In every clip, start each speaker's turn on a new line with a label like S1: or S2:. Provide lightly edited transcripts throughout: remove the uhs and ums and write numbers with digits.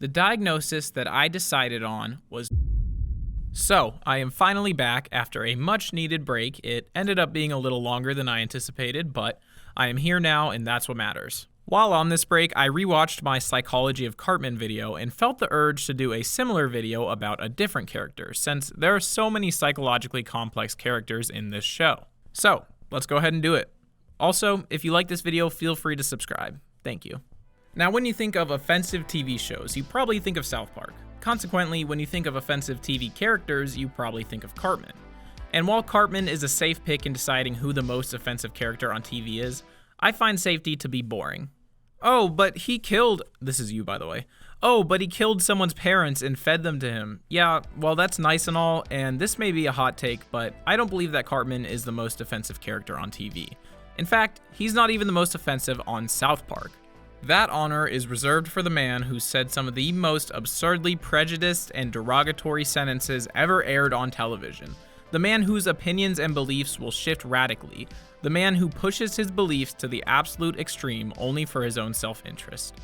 S1: The diagnosis that I decided on was... So, I am finally back after a much needed break. It ended up being a little longer than I anticipated, but I am here now and that's what matters. While on this break, I rewatched my Psychology of Cartman video and felt the urge to do a similar video about a different character, since there are so many psychologically complex characters in this show. So, let's go ahead and do it. Also, if you like this video, feel free to subscribe. Thank you. Now, when you think of offensive TV shows, you probably think of South Park. Consequently, when you think of offensive TV characters, you probably think of Cartman. And while Cartman is a safe pick in deciding who the most offensive character on TV is, I find safety to be boring. Oh, but he killed... This is you, by the way. Oh, but he killed someone's parents and fed them to him. Yeah, well, that's nice and all, and this may be a hot take, but I don't believe that Cartman is the most offensive character on TV. In fact, he's not even the most offensive on South Park. That honor is reserved for the man who said some of the most absurdly prejudiced and derogatory sentences ever aired on television. The man whose opinions and beliefs will shift radically. The man who pushes his beliefs to the absolute extreme only for his own self-interest.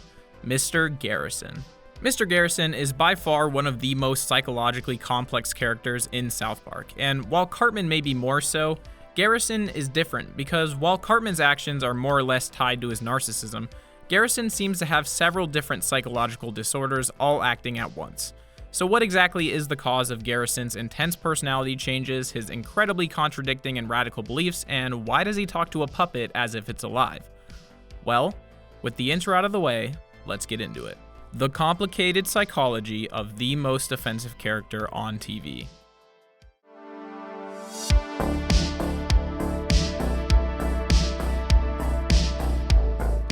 S1: Mr. Garrison. Mr. Garrison is by far one of the most psychologically complex characters in South Park, and while Cartman may be more so, Garrison is different because while Cartman's actions are more or less tied to his narcissism, Garrison seems to have several different psychological disorders all acting at once. So what exactly is the cause of Garrison's intense personality changes, his incredibly contradicting and radical beliefs, and why does he talk to a puppet as if it's alive? Well, with the intro out of the way, let's get into it. The complicated psychology of the most offensive character on TV.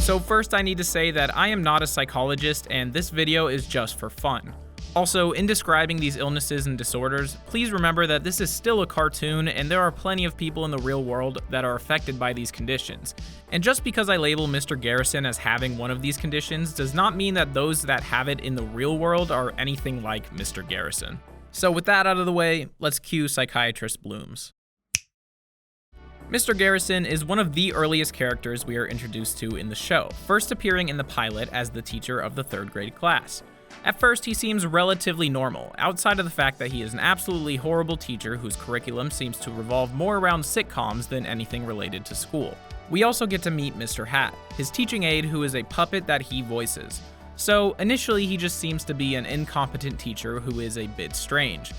S1: So first I need to say that I am not a psychologist and this video is just for fun. Also, in describing these illnesses and disorders, please remember that this is still a cartoon and there are plenty of people in the real world that are affected by these conditions. And just because I label Mr. Garrison as having one of these conditions does not mean that those that have it in the real world are anything like Mr. Garrison. So with that out of the way, let's cue Psychiatrist Blooms. Mr. Garrison is one of the earliest characters we are introduced to in the show, first appearing in the pilot as the teacher of the 3rd grade class. At first, he seems relatively normal, outside of the fact that he is an absolutely horrible teacher whose curriculum seems to revolve more around sitcoms than anything related to school. We also get to meet Mr. Hat, his teaching aide who is a puppet that he voices. So initially, he just seems to be an incompetent teacher who is a bit strange.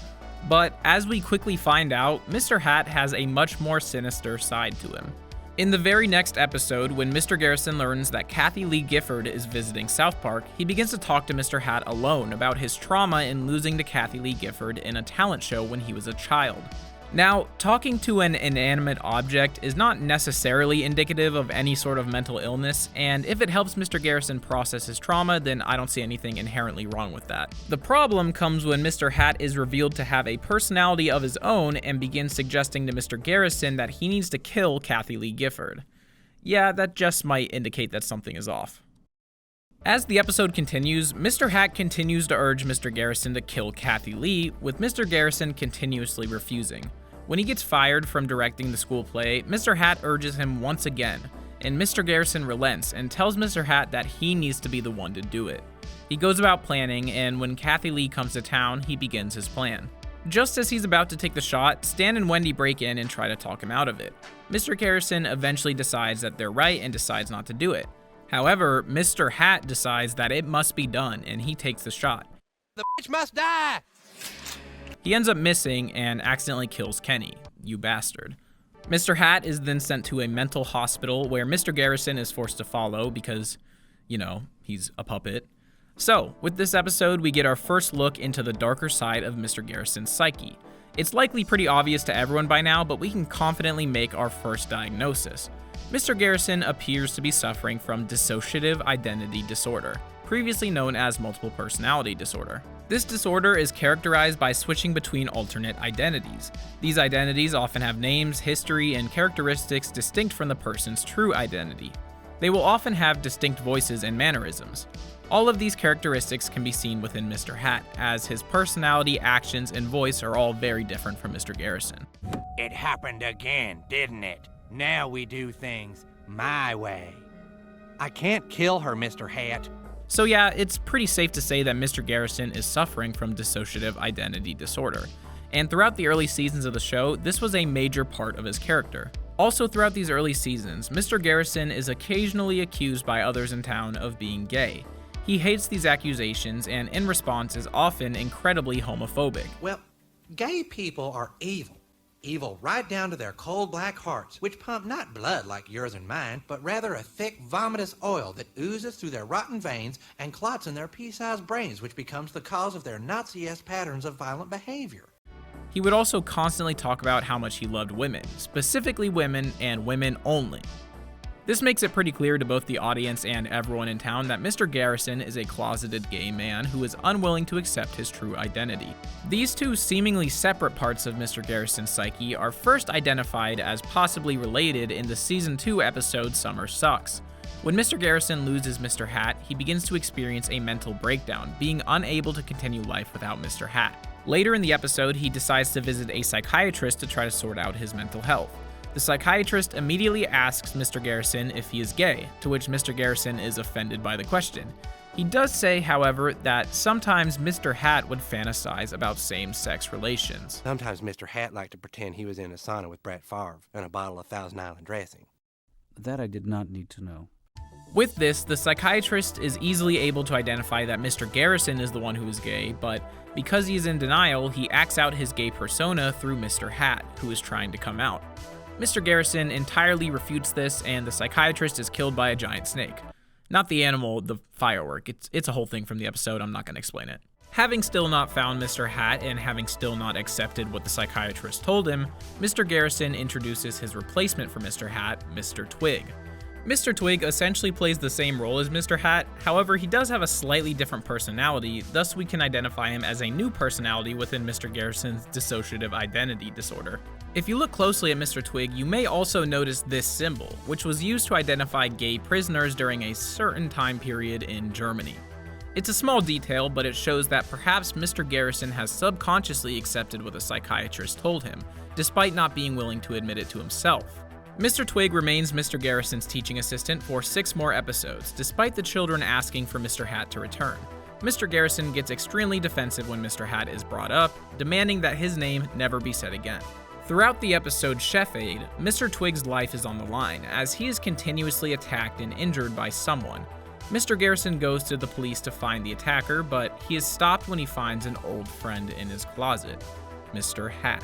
S1: But as we quickly find out, Mr. Hat has a much more sinister side to him. In the very next episode, when Mr. Garrison learns that Kathie Lee Gifford is visiting South Park, he begins to talk to Mr. Hat alone about his trauma in losing to Kathie Lee Gifford in a talent show when he was a child. Now, talking to an inanimate object is not necessarily indicative of any sort of mental illness, and if it helps Mr. Garrison process his trauma, then I don't see anything inherently wrong with that. The problem comes when Mr. Hat is revealed to have a personality of his own and begins suggesting to Mr. Garrison that he needs to kill Kathie Lee Gifford. Yeah, that just might indicate that something is off. As the episode continues, Mr. Hat continues to urge Mr. Garrison to kill Kathie Lee, with Mr. Garrison continuously refusing. When he gets fired from directing the school play, Mr. Hat urges him once again, and Mr. Garrison relents and tells Mr. Hat that he needs to be the one to do it. He goes about planning, and when Kathie Lee comes to town, he begins his plan. Just as he's about to take the shot, Stan and Wendy break in and try to talk him out of it. Mr. Garrison eventually decides that they're right and decides not to do it. However, Mr. Hat decides that it must be done, and he takes the shot.
S2: The bitch must die!
S1: He ends up missing and accidentally kills Kenny, you bastard. Mr. Hat is then sent to a mental hospital where Mr. Garrison is forced to follow because, you know, he's a puppet. So, with this episode, we get our first look into the darker side of Mr. Garrison's psyche. It's likely pretty obvious to everyone by now, but we can confidently make our first diagnosis. Mr. Garrison appears to be suffering from dissociative identity disorder, previously known as multiple personality disorder. This disorder is characterized by switching between alternate identities. These identities often have names, history, and characteristics distinct from the person's true identity. They will often have distinct voices and mannerisms. All of these characteristics can be seen within Mr. Hat, as his personality, actions, and voice are all very different from Mr. Garrison.
S2: It happened again, didn't it? Now we do things my way. I can't kill her, Mr. Hat.
S1: So yeah, it's pretty safe to say that Mr. Garrison is suffering from dissociative identity disorder. And throughout the early seasons of the show, this was a major part of his character. Also throughout these early seasons, Mr. Garrison is occasionally accused by others in town of being gay. He hates these accusations and in response is often incredibly homophobic.
S3: Well, gay people are evil. Evil right down to their cold black hearts, which pump not blood like yours and mine, but rather a thick vomitous oil that oozes through their rotten veins and clots in their pea-sized brains, which becomes the cause of their Nazi-esque patterns of violent behavior.
S1: He would also constantly talk about how much he loved women, specifically women and women only. This makes it pretty clear to both the audience and everyone in town that Mr. Garrison is a closeted gay man who is unwilling to accept his true identity. These two seemingly separate parts of Mr. Garrison's psyche are first identified as possibly related in the Season 2 episode Summer Sucks. When Mr. Garrison loses Mr. Hat, he begins to experience a mental breakdown, being unable to continue life without Mr. Hat. Later in the episode, he decides to visit a psychiatrist to try to sort out his mental health. The psychiatrist immediately asks Mr. Garrison if he is gay, to which Mr. Garrison is offended by the question. He does say, however, that sometimes Mr. Hat would fantasize about same-sex relations.
S3: Sometimes Mr. Hat liked to pretend he was in a sauna with Brett Favre and a bottle of Thousand Island dressing.
S4: That I did not need to know.
S1: With this, the psychiatrist is easily able to identify that Mr. Garrison is the one who is gay, but because he is in denial, he acts out his gay persona through Mr. Hat, who is trying to come out. Mr. Garrison entirely refutes this, and the psychiatrist is killed by a giant snake. Not the animal, the firework. It's a whole thing from the episode, I'm not going to explain it. Having still not found Mr. Hat and having still not accepted what the psychiatrist told him, Mr. Garrison introduces his replacement for Mr. Hat, Mr. Twig. Mr. Twig essentially plays the same role as Mr. Hat, however he does have a slightly different personality, thus we can identify him as a new personality within Mr. Garrison's dissociative identity disorder. If you look closely at Mr. Twig, you may also notice this symbol, which was used to identify gay prisoners during a certain time period in Germany. It's a small detail, but it shows that perhaps Mr. Garrison has subconsciously accepted what the psychiatrist told him, despite not being willing to admit it to himself. Mr. Twig remains Mr. Garrison's teaching assistant for 6 more episodes, despite the children asking for Mr. Hat to return. Mr. Garrison gets extremely defensive when Mr. Hat is brought up, demanding that his name never be said again. Throughout the episode Chef Aid, Mr. Twig's life is on the line, as he is continuously attacked and injured by someone. Mr. Garrison goes to the police to find the attacker, but he is stopped when he finds an old friend in his closet, Mr. Hat.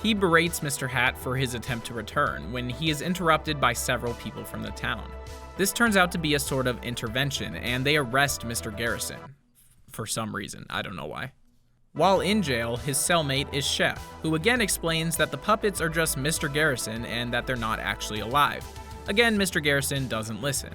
S1: He berates Mr. Hat for his attempt to return, when he is interrupted by several people from the town. This turns out to be a sort of intervention, and they arrest Mr. Garrison. For some reason, I don't know why. While in jail, his cellmate is Chef, who again explains that the puppets are just Mr. Garrison and that they're not actually alive. Again, Mr. Garrison doesn't listen.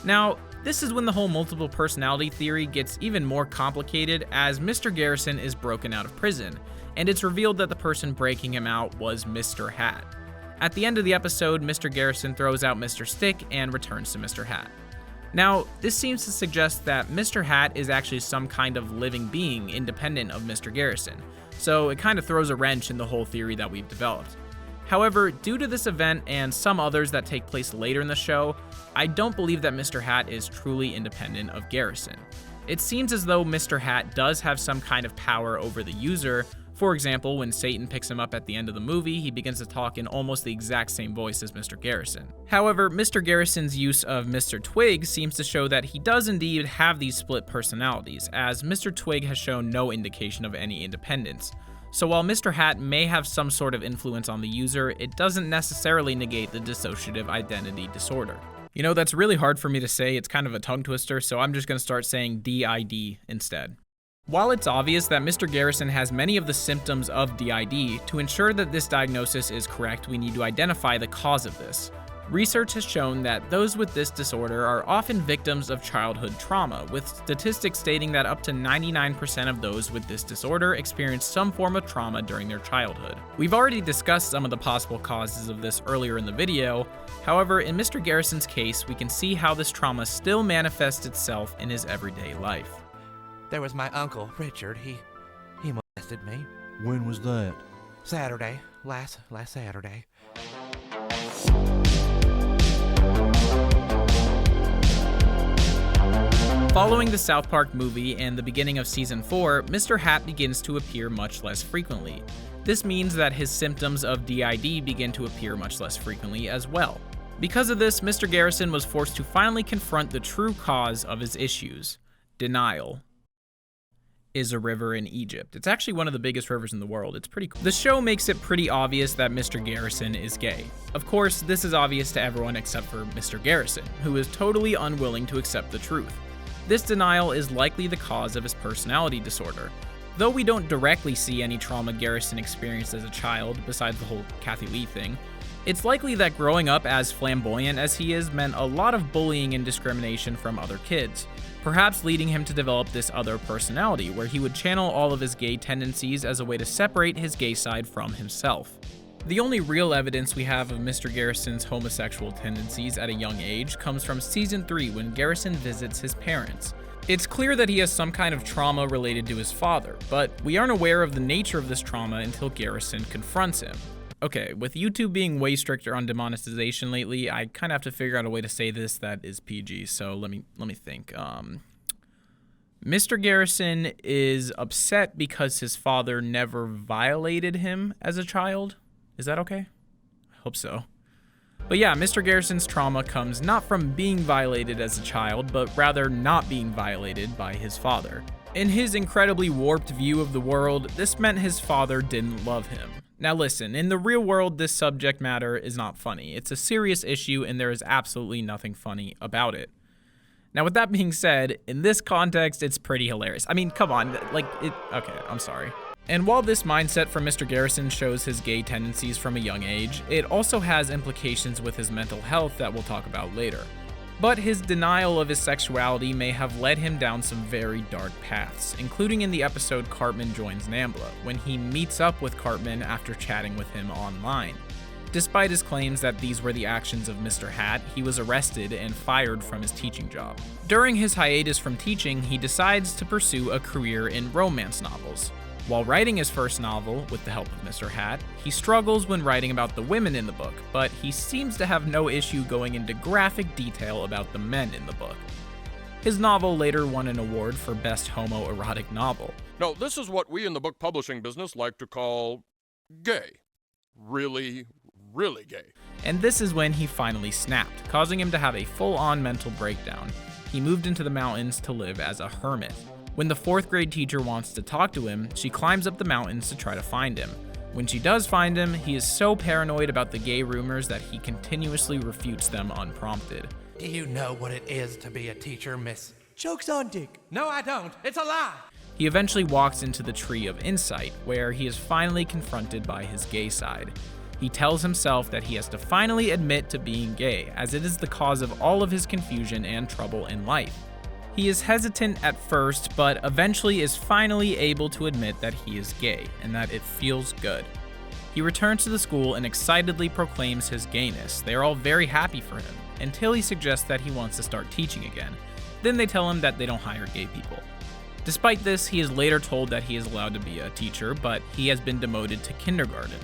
S1: Now, this is when the whole multiple personality theory gets even more complicated, as Mr. Garrison is broken out of prison, and it's revealed that the person breaking him out was Mr. Hat. At the end of the episode, Mr. Garrison throws out Mr. Stick and returns to Mr. Hat. Now, this seems to suggest that Mr. Hat is actually some kind of living being independent of Mr. Garrison, so it kind of throws a wrench in the whole theory that we've developed. However, due to this event and some others that take place later in the show, I don't believe that Mr. Hat is truly independent of Garrison. It seems as though Mr. Hat does have some kind of power over the user. For example, when Satan picks him up at the end of the movie, he begins to talk in almost the exact same voice as Mr. Garrison. However, Mr. Garrison's use of Mr. Twig seems to show that he does indeed have these split personalities, as Mr. Twig has shown no indication of any independence. So while Mr. Hat may have some sort of influence on the user, it doesn't necessarily negate the dissociative identity disorder. You know, that's really hard for me to say, it's kind of a tongue twister, so I'm just going to start saying DID instead. While it's obvious that Mr. Garrison has many of the symptoms of DID, to ensure that this diagnosis is correct, we need to identify the cause of this. Research has shown that those with this disorder are often victims of childhood trauma, with statistics stating that up to 99% of those with this disorder experience some form of trauma during their childhood. We've already discussed some of the possible causes of this earlier in the video. However, in Mr. Garrison's case, we can see how this trauma still manifests itself in his everyday life.
S3: There was my uncle, Richard. He molested me.
S4: When was that?
S3: Saturday. Last Saturday.
S1: Following the South Park movie and the beginning of Season 4, Mr. Hat begins to appear much less frequently. This means that his symptoms of DID begin to appear much less frequently as well. Because of this, Mr. Garrison was forced to finally confront the true cause of his issues. Denial is a river in Egypt. It's actually one of the biggest rivers in the world. It's pretty cool. The show makes it pretty obvious that Mr. Garrison is gay. Of course, this is obvious to everyone except for Mr. Garrison, who is totally unwilling to accept the truth. This denial is likely the cause of his personality disorder. Though we don't directly see any trauma Garrison experienced as a child, besides the whole Kathy Lee thing, it's likely that growing up as flamboyant as he is meant a lot of bullying and discrimination from other kids, perhaps leading him to develop this other personality where he would channel all of his gay tendencies as a way to separate his gay side from himself. The only real evidence we have of Mr. Garrison's homosexual tendencies at a young age comes from Season 3 when Garrison visits his parents. It's clear that he has some kind of trauma related to his father, but we aren't aware of the nature of this trauma until Garrison confronts him. Okay, with YouTube being way stricter on demonetization lately, I kind of have to figure out a way to say this that is PG, so let me think. Mr. Garrison is upset because his father never violated him as a child. Is that okay? I hope so. But yeah, Mr. Garrison's trauma comes not from being violated as a child, but rather not being violated by his father. In his incredibly warped view of the world, this meant his father didn't love him. Now listen, in the real world, this subject matter is not funny. It's a serious issue and there is absolutely nothing funny about it. Now with that being said, in this context, it's pretty hilarious. I mean, come on, okay, I'm sorry. And while this mindset from Mr. Garrison shows his gay tendencies from a young age, it also has implications with his mental health that we'll talk about later. But his denial of his sexuality may have led him down some very dark paths, including in the episode Cartman Joins NAMBLA, when he meets up with Cartman after chatting with him online. Despite his claims that these were the actions of Mr. Hat, he was arrested and fired from his teaching job. During his hiatus from teaching, he decides to pursue a career in romance novels. While writing his first novel, with the help of Mr. Hat, he struggles when writing about the women in the book, but he seems to have no issue going into graphic detail about the men in the book. His novel later won an award for Best Homoerotic Novel.
S5: Now, this is what we in the book publishing business like to call gay. Really, really gay.
S1: And this is when he finally snapped, causing him to have a full-on mental breakdown. He moved into the mountains to live as a hermit. When the 4th grade teacher wants to talk to him, she climbs up the mountains to try to find him. When she does find him, he is so paranoid about the gay rumors that he continuously refutes them unprompted.
S3: Do you know what it is to be a teacher, Miss?
S6: Joke's on Dick.
S3: No, I don't. It's a lie.
S1: He eventually walks into the Tree of Insight, where he is finally confronted by his gay side. He tells himself that he has to finally admit to being gay, as it is the cause of all of his confusion and trouble in life. He is hesitant at first, but eventually is finally able to admit that he is gay, and that it feels good. He returns to the school and excitedly proclaims his gayness. They are all very happy for him, until he suggests that he wants to start teaching again. Then they tell him that they don't hire gay people. Despite this, he is later told that he is allowed to be a teacher, but he has been demoted to kindergarten.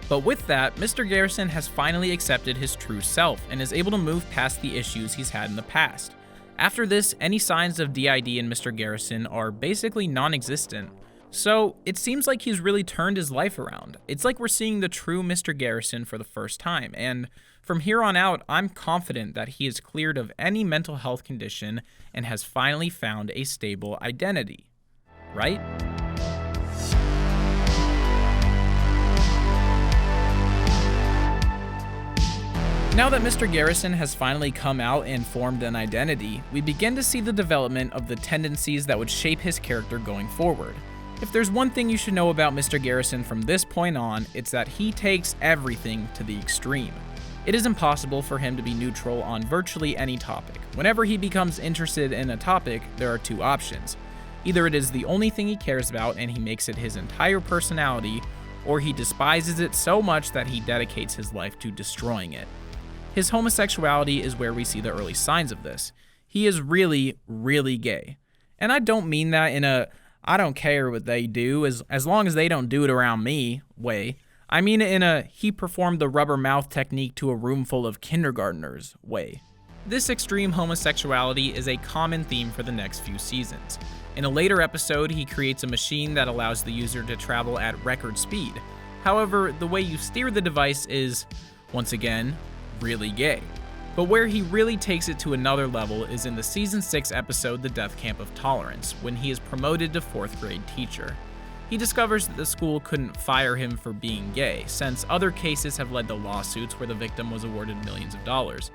S1: But with that, Mr. Garrison has finally accepted his true self and is able to move past the issues he's had in the past. After this, any signs of DID in Mr. Garrison are basically non-existent. So it seems like he's really turned his life around. It's like we're seeing the true Mr. Garrison for the first time, and from here on out, I'm confident that he is cleared of any mental health condition and has finally found a stable identity. Right? Now that Mr. Garrison has finally come out and formed an identity, we begin to see the development of the tendencies that would shape his character going forward. If there's one thing you should know about Mr. Garrison from this point on, it's that he takes everything to the extreme. It is impossible for him to be neutral on virtually any topic. Whenever he becomes interested in a topic, there are two options. Either it is the only thing he cares about and he makes it his entire personality, or he despises it so much that he dedicates his life to destroying it. His homosexuality is where we see the early signs of this. He is really, really gay. And I don't mean that in a, I don't care what they do as long as they don't do it around me way. I mean it in a, he performed the rubber mouth technique to a room full of kindergartners way. This extreme homosexuality is a common theme for the next few seasons. In a later episode, he creates a machine that allows the user to travel at record speed. However, the way you steer the device is, once again, really gay. But where he really takes it to another level is in the season 6 episode The Death Camp of Tolerance, when he is promoted to 4th grade teacher. He discovers that the school couldn't fire him for being gay, since other cases have led to lawsuits where the victim was awarded millions of dollars.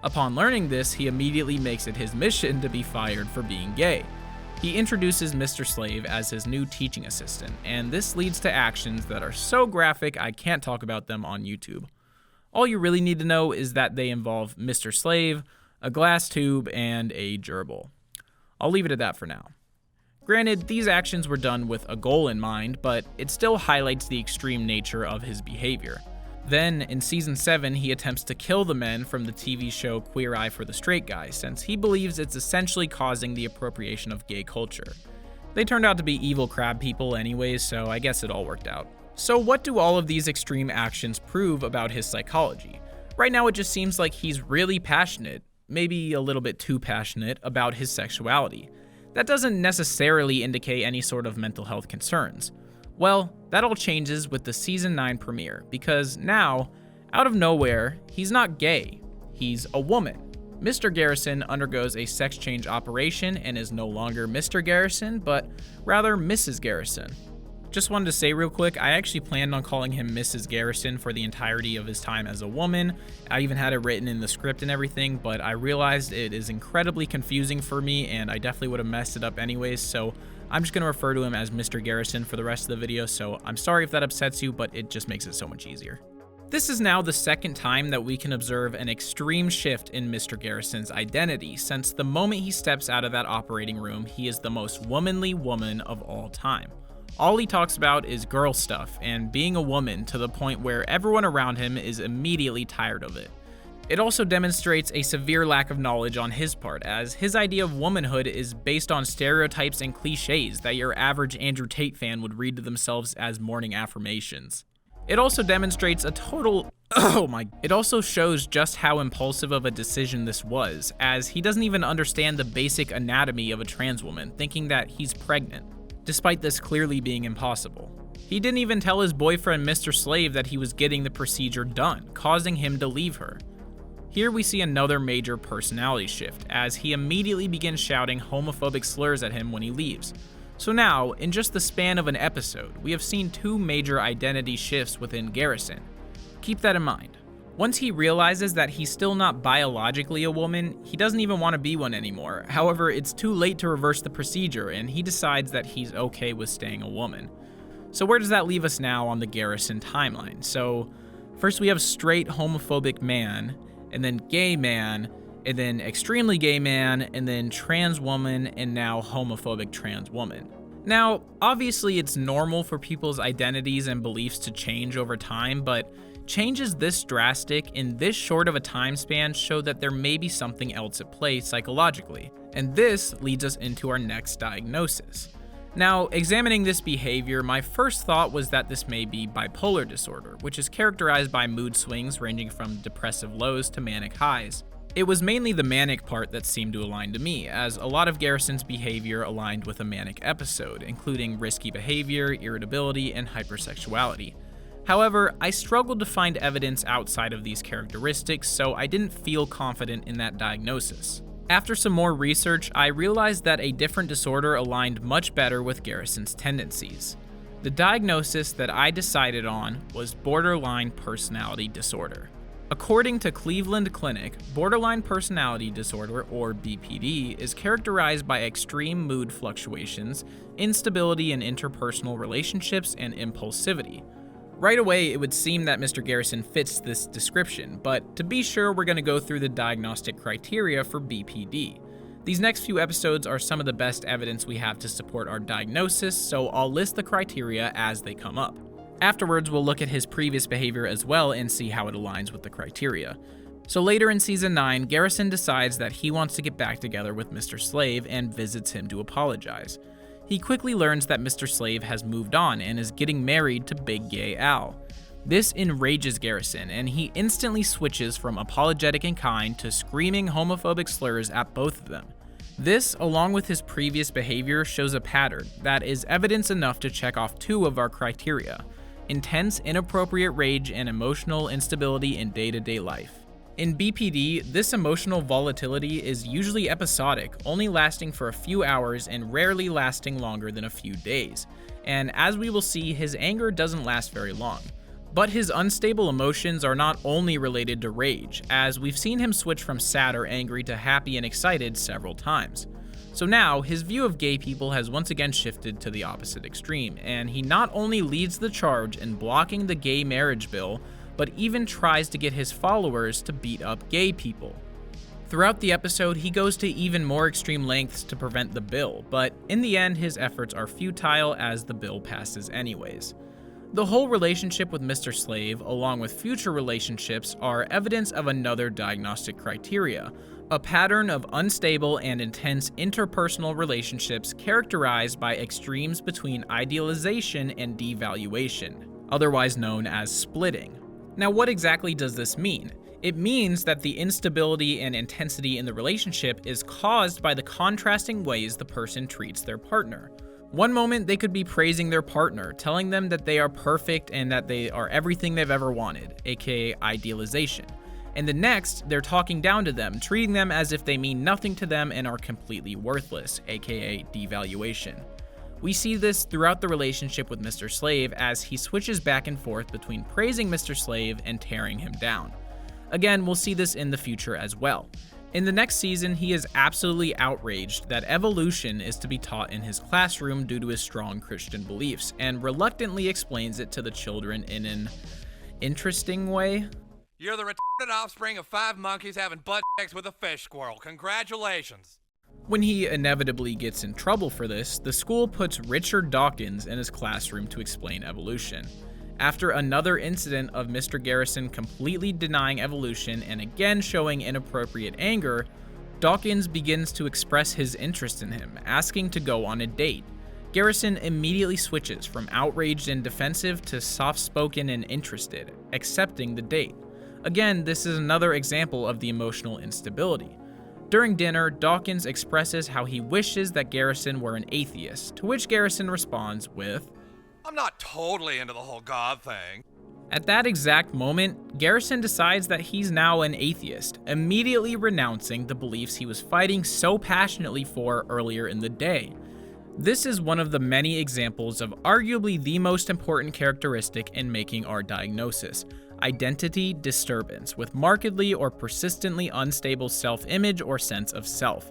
S1: Upon learning this, he immediately makes it his mission to be fired for being gay. He introduces Mr. Slave as his new teaching assistant, and this leads to actions that are so graphic I can't talk about them on YouTube. All you really need to know is that they involve Mr. Slave, a glass tube, and a gerbil. I'll leave it at that for now. Granted, these actions were done with a goal in mind, but it still highlights the extreme nature of his behavior. Then, in season 7, he attempts to kill the men from the TV show Queer Eye for the Straight Guy, since he believes it's essentially causing the appropriation of gay culture. They turned out to be evil crab people anyways, so I guess it all worked out. So what do all of these extreme actions prove about his psychology? Right now it just seems like he's really passionate, maybe a little bit too passionate, about his sexuality. That doesn't necessarily indicate any sort of mental health concerns. Well, that all changes with the season 9 premiere, because now, out of nowhere, he's not gay, he's a woman. Mr. Garrison undergoes a sex change operation and is no longer Mr. Garrison, but rather Mrs. Garrison. Just wanted to say real quick, I actually planned on calling him Mrs. Garrison for the entirety of his time as a woman. I even had it written in the script and everything, but I realized it is incredibly confusing for me and I definitely would have messed it up anyways, so I'm just going to refer to him as Mr. Garrison for the rest of the video, so I'm sorry if that upsets you, but it just makes it so much easier. This is now the second time that we can observe an extreme shift in Mr. Garrison's identity, since the moment he steps out of that operating room, he is the most womanly woman of all time. All he talks about is girl stuff and being a woman, to the point where everyone around him is immediately tired of it. It also demonstrates a severe lack of knowledge on his part, as his idea of womanhood is based on stereotypes and cliches that your average Andrew Tate fan would read to themselves as morning affirmations. It also demonstrates a total It also shows just how impulsive of a decision this was, as he doesn't even understand the basic anatomy of a trans woman, thinking that he's pregnant, despite this clearly being impossible. He didn't even tell his boyfriend Mr. Slave that he was getting the procedure done, causing him to leave her. Here we see another major personality shift, as he immediately begins shouting homophobic slurs at him when he leaves. So now, in just the span of an episode, we have seen 2 major identity shifts within Garrison. Keep that in mind. Once he realizes that he's still not biologically a woman, he doesn't even want to be one anymore. However, it's too late to reverse the procedure, and he decides that he's okay with staying a woman. So where does that leave us now on the Garrison timeline? So first we have straight homophobic man, and then gay man, and then extremely gay man, and then trans woman, and now homophobic trans woman. Now, obviously it's normal for people's identities and beliefs to change over time, but changes this drastic in this short of a time span show that there may be something else at play psychologically. And this leads us into our next diagnosis. Now, examining this behavior, my first thought was that this may be bipolar disorder, which is characterized by mood swings ranging from depressive lows to manic highs. It was mainly the manic part that seemed to align to me, as a lot of Garrison's behavior aligned with a manic episode, including risky behavior, irritability, and hypersexuality. However, I struggled to find evidence outside of these characteristics, so I didn't feel confident in that diagnosis. After some more research, I realized that a different disorder aligned much better with Garrison's tendencies. The diagnosis that I decided on was borderline personality disorder. According to Cleveland Clinic, borderline personality disorder, or BPD, is characterized by extreme mood fluctuations, instability in interpersonal relationships, and impulsivity. Right away, it would seem that Mr. Garrison fits this description, but to be sure, we're going to go through the diagnostic criteria for BPD. These next few episodes are some of the best evidence we have to support our diagnosis, so I'll list the criteria as they come up. Afterwards, we'll look at his previous behavior as well and see how it aligns with the criteria. So later in season 9, Garrison decides that he wants to get back together with Mr. Slave and visits him to apologize. He quickly learns that Mr. Slave has moved on and is getting married to Big Gay Al. This enrages Garrison, and he instantly switches from apologetic and kind to screaming homophobic slurs at both of them. This, along with his previous behavior, shows a pattern that is evidence enough to check off two of our criteria: intense, inappropriate rage and emotional instability in day-to-day life. In BPD, this emotional volatility is usually episodic, only lasting for a few hours and rarely lasting longer than a few days. And as we will see, his anger doesn't last very long. But his unstable emotions are not only related to rage, as we've seen him switch from sad or angry to happy and excited several times. So now, his view of gay people has once again shifted to the opposite extreme, and he not only leads the charge in blocking the gay marriage bill, but even tries to get his followers to beat up gay people. Throughout the episode, he goes to even more extreme lengths to prevent the bill, but in the end, his efforts are futile as the bill passes anyways. The whole relationship with Mr. Slave, along with future relationships, are evidence of another diagnostic criteria: a pattern of unstable and intense interpersonal relationships characterized by extremes between idealization and devaluation, otherwise known as splitting. Now, what exactly does this mean? It means that the instability and intensity in the relationship is caused by the contrasting ways the person treats their partner. One moment they could be praising their partner, telling them that they are perfect and that they are everything they've ever wanted, aka idealization. And the next, they're talking down to them, treating them as if they mean nothing to them and are completely worthless, aka devaluation. We see this throughout the relationship with Mr. Slave as he switches back and forth between praising Mr. Slave and tearing him down. Again, we'll see this in the future as well. In the next season, he is absolutely outraged that evolution is to be taught in his classroom due to his strong Christian beliefs, and reluctantly explains it to the children in an interesting way.
S2: You're the retarded offspring of 5 monkeys having butt sex with a fish squirrel. Congratulations.
S1: When he inevitably gets in trouble for this, the school puts Richard Dawkins in his classroom to explain evolution. After another incident of Mr. Garrison completely denying evolution and again showing inappropriate anger, Dawkins begins to express his interest in him, asking to go on a date. Garrison immediately switches from outraged and defensive to soft-spoken and interested, accepting the date. Again, this is another example of the emotional instability. During dinner, Dawkins expresses how he wishes that Garrison were an atheist, to which Garrison responds with,
S2: I'm not totally into the whole God thing.
S1: At that exact moment, Garrison decides that he's now an atheist, immediately renouncing the beliefs he was fighting so passionately for earlier in the day. This is one of the many examples of arguably the most important characteristic in making our diagnosis: identity disturbance with markedly or persistently unstable self-image or sense of self.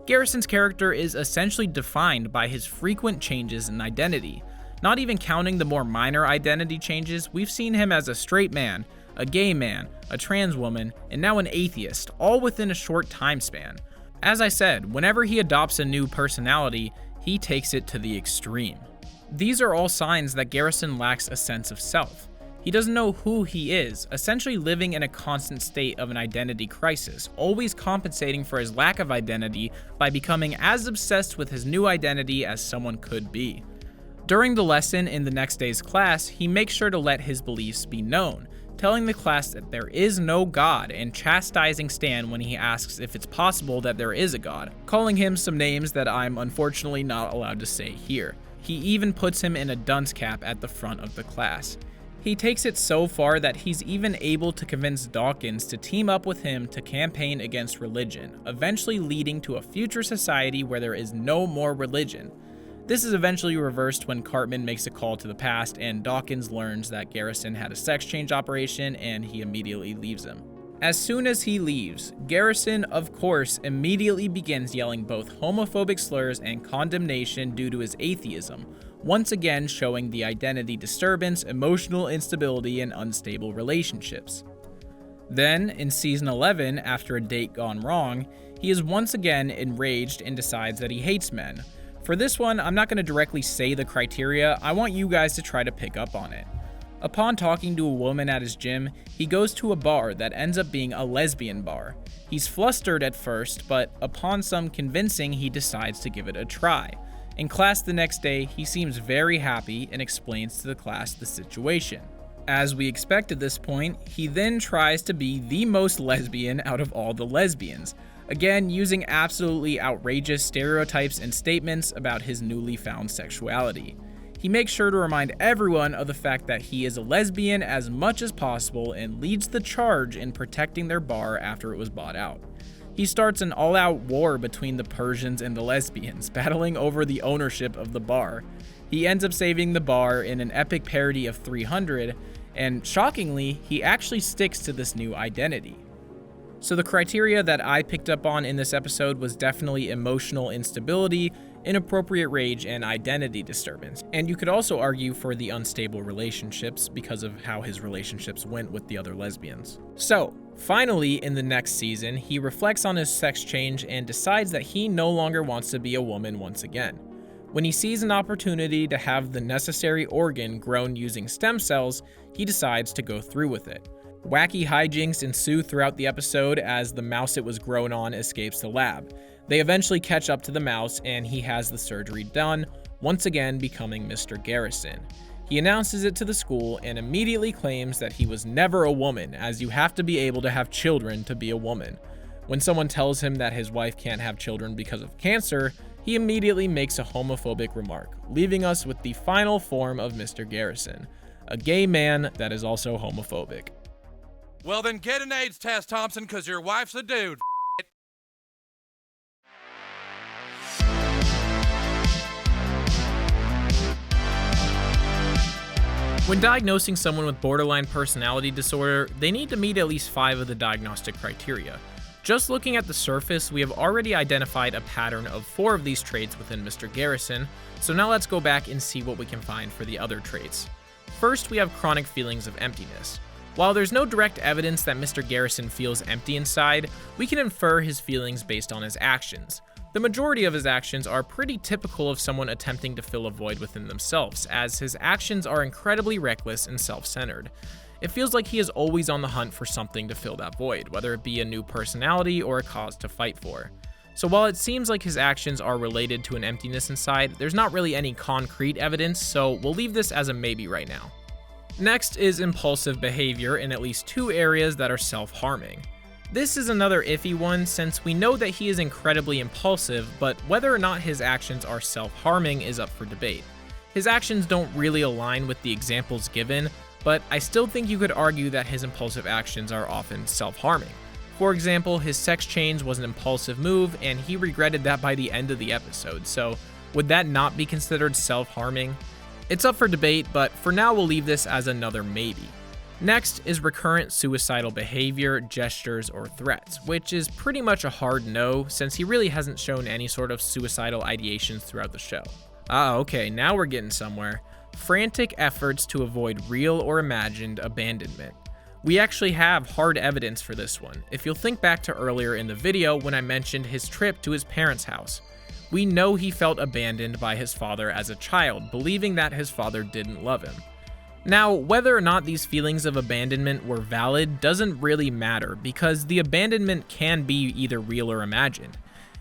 S1: Garrison's character is essentially defined by his frequent changes in identity. Not even counting the more minor identity changes, we've seen him as a straight man, a gay man, a trans woman, and now an atheist, all within a short time span. As I said, whenever he adopts a new personality, he takes it to the extreme. These are all signs that Garrison lacks a sense of self. He doesn't know who he is, essentially living in a constant state of an identity crisis, always compensating for his lack of identity by becoming as obsessed with his new identity as someone could be. During the lesson in the next day's class, he makes sure to let his beliefs be known, telling the class that there is no God and chastising Stan when he asks if it's possible that there is a God, calling him some names that I'm unfortunately not allowed to say here. He even puts him in a dunce cap at the front of the class. He takes it so far that he's even able to convince Dawkins to team up with him to campaign against religion, eventually leading to a future society where there is no more religion. This is eventually reversed when Cartman makes a call to the past and Dawkins learns that Garrison had a sex change operation and he immediately leaves him. As soon as he leaves, Garrison, of course, immediately begins yelling both homophobic slurs and condemnation due to his atheism, once again showing the identity disturbance, emotional instability, and unstable relationships. Then, in season 11, after a date gone wrong, he is once again enraged and decides that he hates men. For this one, I'm not going to directly say the criteria, I want you guys to try to pick up on it. Upon talking to a woman at his gym, he goes to a bar that ends up being a lesbian bar. He's flustered at first, but upon some convincing, he decides to give it a try. In class the next day, he seems very happy and explains to the class the situation. As we expect at this point, he then tries to be the most lesbian out of all the lesbians, again using absolutely outrageous stereotypes and statements about his newly found sexuality. He makes sure to remind everyone of the fact that he is a lesbian as much as possible and leads the charge in protecting their bar after it was bought out. He starts an all-out war between the Persians and the lesbians, battling over the ownership of the bar. He ends up saving the bar in an epic parody of 300, and shockingly, he actually sticks to this new identity. So the criteria that I picked up on in this episode was definitely emotional instability, inappropriate rage, and identity disturbance. And you could also argue for the unstable relationships because of how his relationships went with the other lesbians. So, finally, in the next season, he reflects on his sex change and decides that he no longer wants to be a woman once again. When he sees an opportunity to have the necessary organ grown using stem cells, he decides to go through with it. Wacky hijinks ensue throughout the episode as the mouse it was grown on escapes the lab. They eventually catch up to the mouse and he has the surgery done, once again becoming Mr. Garrison. He announces it to the school and immediately claims that he was never a woman, as you have to be able to have children to be a woman. When someone tells him that his wife can't have children because of cancer, he immediately makes a homophobic remark, leaving us with the final form of Mr. Garrison, a gay man that is also homophobic.
S2: Well, then get an AIDS test, Thompson, because your wife's a dude.
S1: When diagnosing someone with borderline personality disorder, they need to meet at least 5 of the diagnostic criteria. Just looking at the surface, we have already identified a pattern of 4 of these traits within Mr. Garrison, so now let's go back and see what we can find for the other traits. First, we have chronic feelings of emptiness. While there's no direct evidence that Mr. Garrison feels empty inside, we can infer his feelings based on his actions. The majority of his actions are pretty typical of someone attempting to fill a void within themselves, as his actions are incredibly reckless and self-centered. It feels like he is always on the hunt for something to fill that void, whether it be a new personality or a cause to fight for. So while it seems like his actions are related to an emptiness inside, there's not really any concrete evidence, so we'll leave this as a maybe right now. Next is impulsive behavior in at least 2 areas that are self-harming. This is another iffy one since we know that he is incredibly impulsive, but whether or not his actions are self-harming is up for debate. His actions don't really align with the examples given, but I still think you could argue that his impulsive actions are often self-harming. For example, his sex change was an impulsive move, and he regretted that by the end of the episode, so would that not be considered self-harming? It's up for debate, but for now we'll leave this as another maybe. Next is recurrent suicidal behavior, gestures, or threats, which is pretty much a hard no, since he really hasn't shown any sort of suicidal ideations throughout the show. Okay, now we're getting somewhere. Frantic efforts to avoid real or imagined abandonment. We actually have hard evidence for this one, if you'll think back to earlier in the video when I mentioned his trip to his parents' house. We know he felt abandoned by his father as a child, believing that his father didn't love him. Now, whether or not these feelings of abandonment were valid doesn't really matter, because the abandonment can be either real or imagined.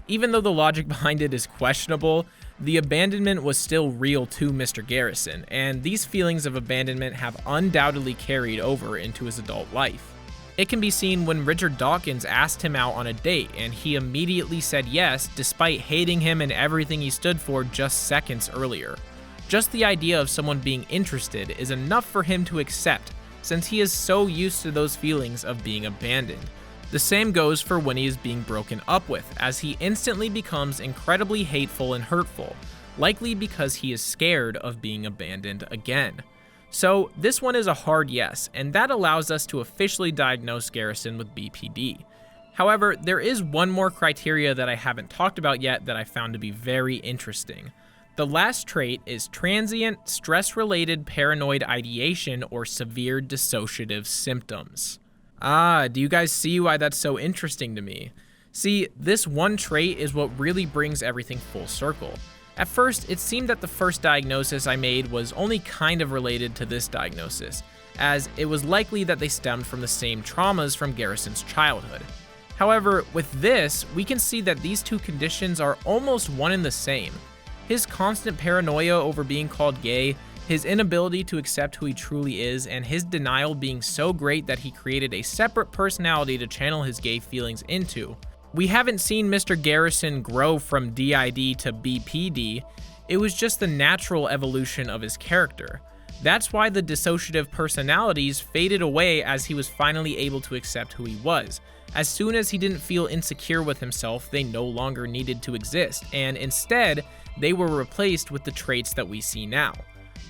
S1: Even though the logic behind it is questionable, the abandonment was still real to Mr. Garrison, and these feelings of abandonment have undoubtedly carried over into his adult life. It can be seen when Richard Dawkins asked him out on a date, and he immediately said yes, despite hating him and everything he stood for just seconds earlier. Just the idea of someone being interested is enough for him to accept, since he is so used to those feelings of being abandoned. The same goes for when he is being broken up with, as he instantly becomes incredibly hateful and hurtful, likely because he is scared of being abandoned again. So this one is a hard yes, and that allows us to officially diagnose Garrison with BPD. However, there is one more criteria that I haven't talked about yet that I found to be very interesting. The last trait is transient, stress-related paranoid ideation or severe dissociative symptoms. Do you guys see why that's so interesting to me? See, this one trait is what really brings everything full circle. At first, it seemed that the first diagnosis I made was only kind of related to this diagnosis, as it was likely that they stemmed from the same traumas from Garrison's childhood. However, with this, we can see that these 2 conditions are almost one and the same. His constant paranoia over being called gay His inability to accept who he truly is, and his denial being so great that he created a separate personality to channel his gay feelings into. We haven't seen Mr. Garrison grow from DID to BPD, it was just the natural evolution of his character. That's why the dissociative personalities faded away as he was finally able to accept who he was. As soon as he didn't feel insecure with himself, they no longer needed to exist, and instead, they were replaced with the traits that we see now.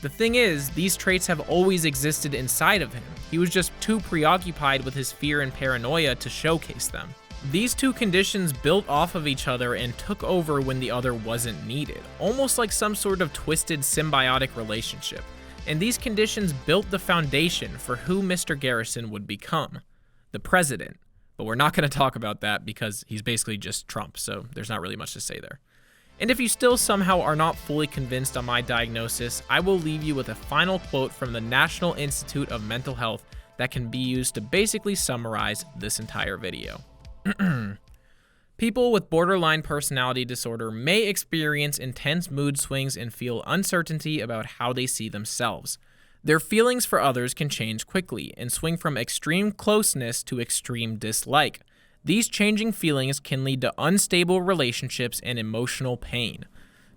S1: The thing is, these traits have always existed inside of him. He was just too preoccupied with his fear and paranoia to showcase them. These two conditions built off of each other and took over when the other wasn't needed, almost like some sort of twisted symbiotic relationship. And these conditions built the foundation for who Mr. Garrison would become, the president. But we're not going to talk about that because he's basically just Trump, so there's not really much to say there. And if you still somehow are not fully convinced on my diagnosis, I will leave you with a final quote from the National Institute of Mental Health that can be used to basically summarize this entire video. People with borderline personality disorder may experience intense mood swings and feel uncertainty about how they see themselves. Their feelings for others can change quickly and swing from extreme closeness to extreme dislike. These changing feelings can lead to unstable relationships and emotional pain.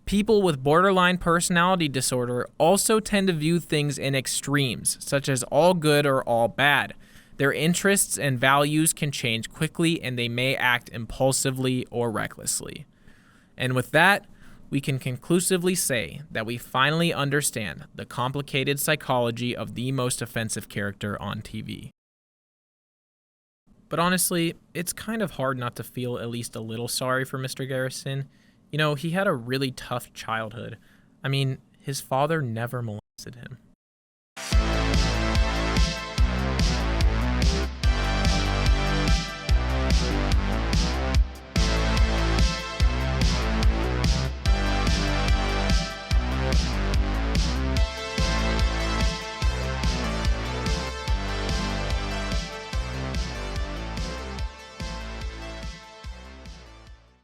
S1: People with borderline personality disorder also tend to view things in extremes, such as all good or all bad. Their interests and values can change quickly, and they may act impulsively or recklessly. And with that, we can conclusively say that we finally understand the complicated psychology of the most offensive character on TV. But honestly, it's kind of hard not to feel at least a little sorry for Mr. Garrison. You know, he had a really tough childhood. I mean, his father never molested him.